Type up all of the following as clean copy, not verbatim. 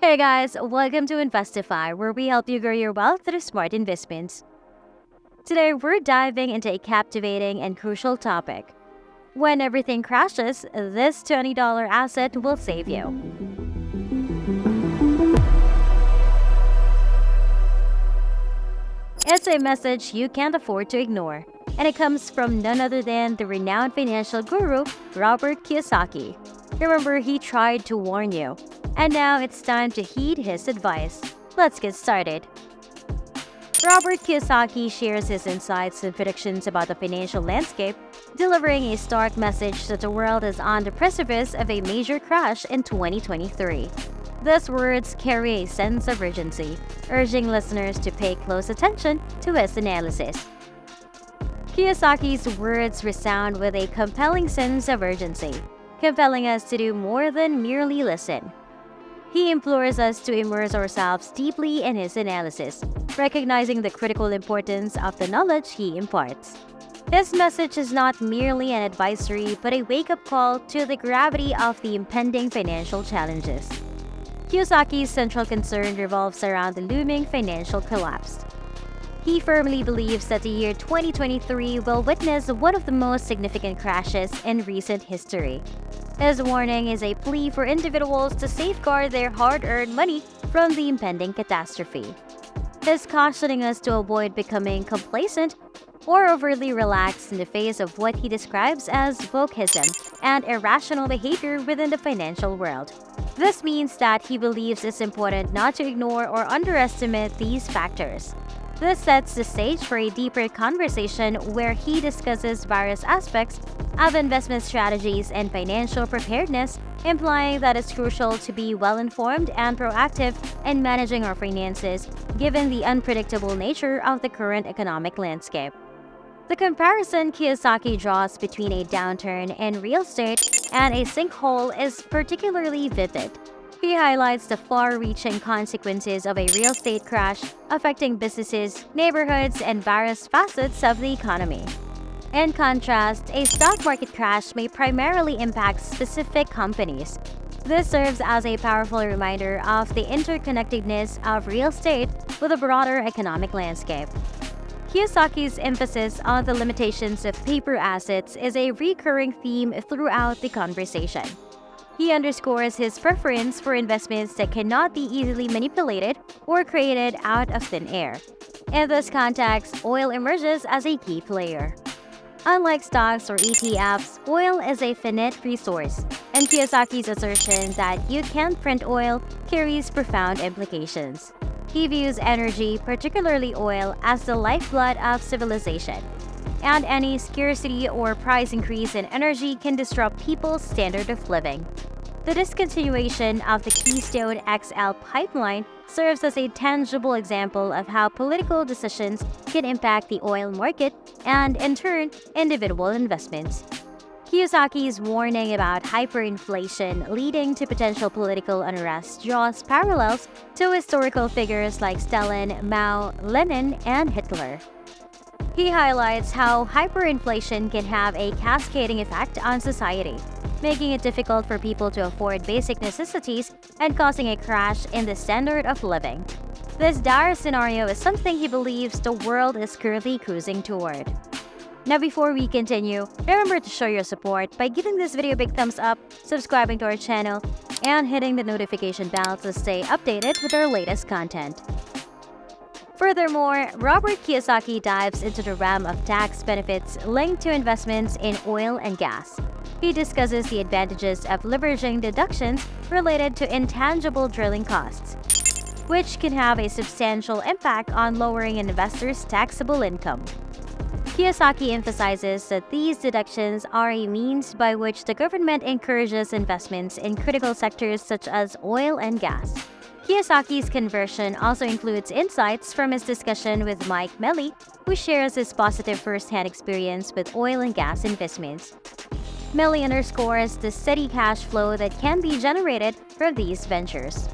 Hey guys, welcome to Investify, where we help you grow your wealth through smart investments. Today, we're diving into a captivating and crucial topic. When everything crashes, this $20 asset will save you. It's a message you can't afford to ignore, and it comes from none other than the renowned financial guru, Robert Kiyosaki. Remember, he tried to warn you, and now it's time to heed his advice. Let's get started. Robert Kiyosaki shares his insights and predictions about the financial landscape, delivering a stark message that the world is on the precipice of a major crash in 2023. These words carry a sense of urgency, urging listeners to pay close attention to his analysis. Kiyosaki's words resound with a compelling sense of urgency, compelling us to do more than merely listen. He implores us to immerse ourselves deeply in his analysis, recognizing the critical importance of the knowledge he imparts. His message is not merely an advisory, but a wake-up call to the gravity of the impending financial challenges. Kiyosaki's central concern revolves around the looming financial collapse. He firmly believes that the year 2023 will witness one of the most significant crashes in recent history. His warning is a plea for individuals to safeguard their hard-earned money from the impending catastrophe. He's cautioning us to avoid becoming complacent or overly relaxed in the face of what he describes as wokeism and irrational behavior within the financial world. This means that he believes it's important not to ignore or underestimate these factors. This sets the stage for a deeper conversation where he discusses various aspects of investment strategies and financial preparedness, implying that it's crucial to be well-informed and proactive in managing our finances, given the unpredictable nature of the current economic landscape. The comparison Kiyosaki draws between a downturn in real estate and a sinkhole is particularly vivid. He highlights the far-reaching consequences of a real estate crash affecting businesses, neighborhoods, and various facets of the economy. In contrast, a stock market crash may primarily impact specific companies. This serves as a powerful reminder of the interconnectedness of real estate with the broader economic landscape. Kiyosaki's emphasis on the limitations of paper assets is a recurring theme throughout the conversation. He underscores his preference for investments that cannot be easily manipulated or created out of thin air. In this context, oil emerges as a key player. Unlike stocks or ETFs, oil is a finite resource, and Kiyosaki's assertion that you can't print oil carries profound implications. He views energy, particularly oil, as the lifeblood of civilization, and any scarcity or price increase in energy can disrupt people's standard of living. The discontinuation of the Keystone XL pipeline serves as a tangible example of how political decisions can impact the oil market and, in turn, individual investments. Kiyosaki's warning about hyperinflation leading to potential political unrest draws parallels to historical figures like Stalin, Mao, Lenin, and Hitler. He highlights how hyperinflation can have a cascading effect on society, making it difficult for people to afford basic necessities and causing a crash in the standard of living. This dire scenario is something he believes the world is currently cruising toward. Now, before we continue, remember to show your support by giving this video a big thumbs up, subscribing to our channel, and hitting the notification bell to stay updated with our latest content. Furthermore, Robert Kiyosaki dives into the realm of tax benefits linked to investments in oil and gas. He discusses the advantages of leveraging deductions related to intangible drilling costs, which can have a substantial impact on lowering an investor's taxable income. Kiyosaki emphasizes that these deductions are a means by which the government encourages investments in critical sectors such as oil and gas. Kiyosaki's conversion also includes insights from his discussion with Mike Melly, who shares his positive first-hand experience with oil and gas investments. Melly underscores the steady cash flow that can be generated from these ventures.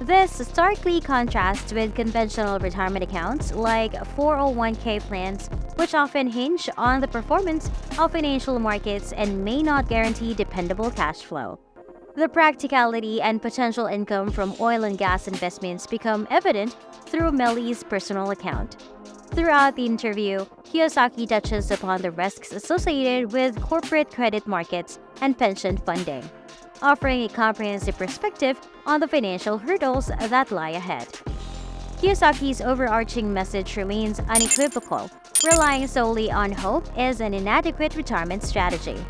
This starkly contrasts with conventional retirement accounts like 401k plans, which often hinge on the performance of financial markets and may not guarantee dependable cash flow. The practicality and potential income from oil and gas investments become evident through Melly's personal account. Throughout the interview, Kiyosaki touches upon the risks associated with corporate credit markets and pension funding, offering a comprehensive perspective on the financial hurdles that lie ahead. Kiyosaki's overarching message remains unequivocal: relying solely on hope is an inadequate retirement strategy.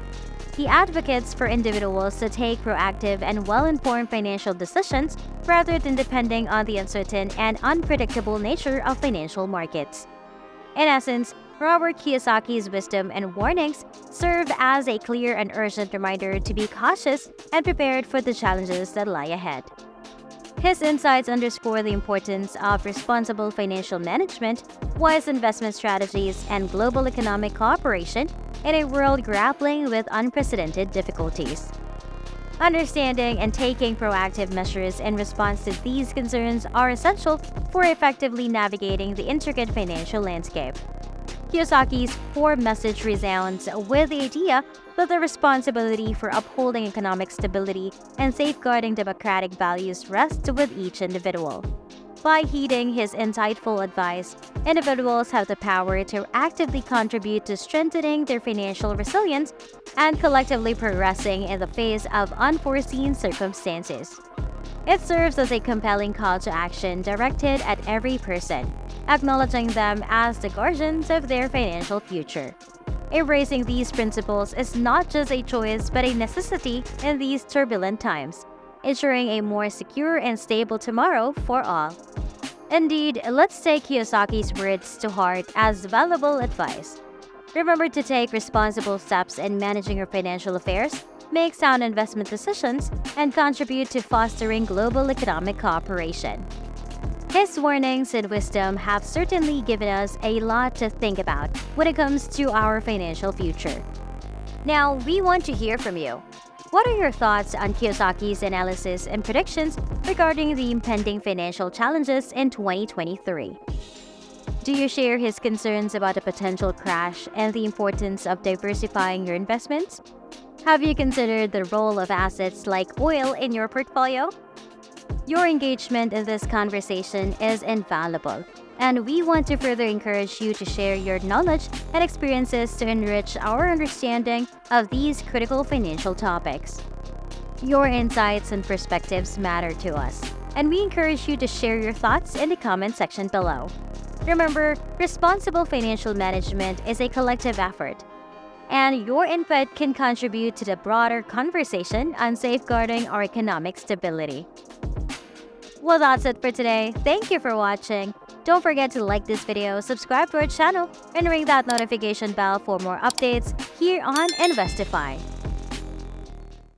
He advocates for individuals to take proactive and well-informed financial decisions rather than depending on the uncertain and unpredictable nature of financial markets. In essence, Robert Kiyosaki's wisdom and warnings serve as a clear and urgent reminder to be cautious and prepared for the challenges that lie ahead. His insights underscore the importance of responsible financial management, wise investment strategies, and global economic cooperation in a world grappling with unprecedented difficulties. Understanding and taking proactive measures in response to these concerns are essential for effectively navigating the intricate financial landscape. Kiyosaki's core message resounds with the idea that the responsibility for upholding economic stability and safeguarding democratic values rests with each individual. By heeding his insightful advice, individuals have the power to actively contribute to strengthening their financial resilience and collectively progressing in the face of unforeseen circumstances. It serves as a compelling call to action directed at every person, acknowledging them as the guardians of their financial future. Embracing these principles is not just a choice but a necessity in these turbulent times, ensuring a more secure and stable tomorrow for all. Indeed, let's take Kiyosaki's words to heart as valuable advice. Remember to take responsible steps in managing your financial affairs, make sound investment decisions, and contribute to fostering global economic cooperation. His warnings and wisdom have certainly given us a lot to think about when it comes to our financial future. Now, we want to hear from you. What are your thoughts on Kiyosaki's analysis and predictions regarding the impending financial challenges in 2023? Do you share his concerns about a potential crash and the importance of diversifying your investments? Have you considered the role of assets like oil in your portfolio? Your engagement in this conversation is invaluable, and we want to further encourage you to share your knowledge and experiences to enrich our understanding of these critical financial topics. Your insights and perspectives matter to us, and we encourage you to share your thoughts in the comment section below. Remember, responsible financial management is a collective effort, and your input can contribute to the broader conversation on safeguarding our economic stability. Well, that's it for today. Thank you for watching. Don't forget to like this video, subscribe to our channel, and ring that notification bell for more updates here on Investify.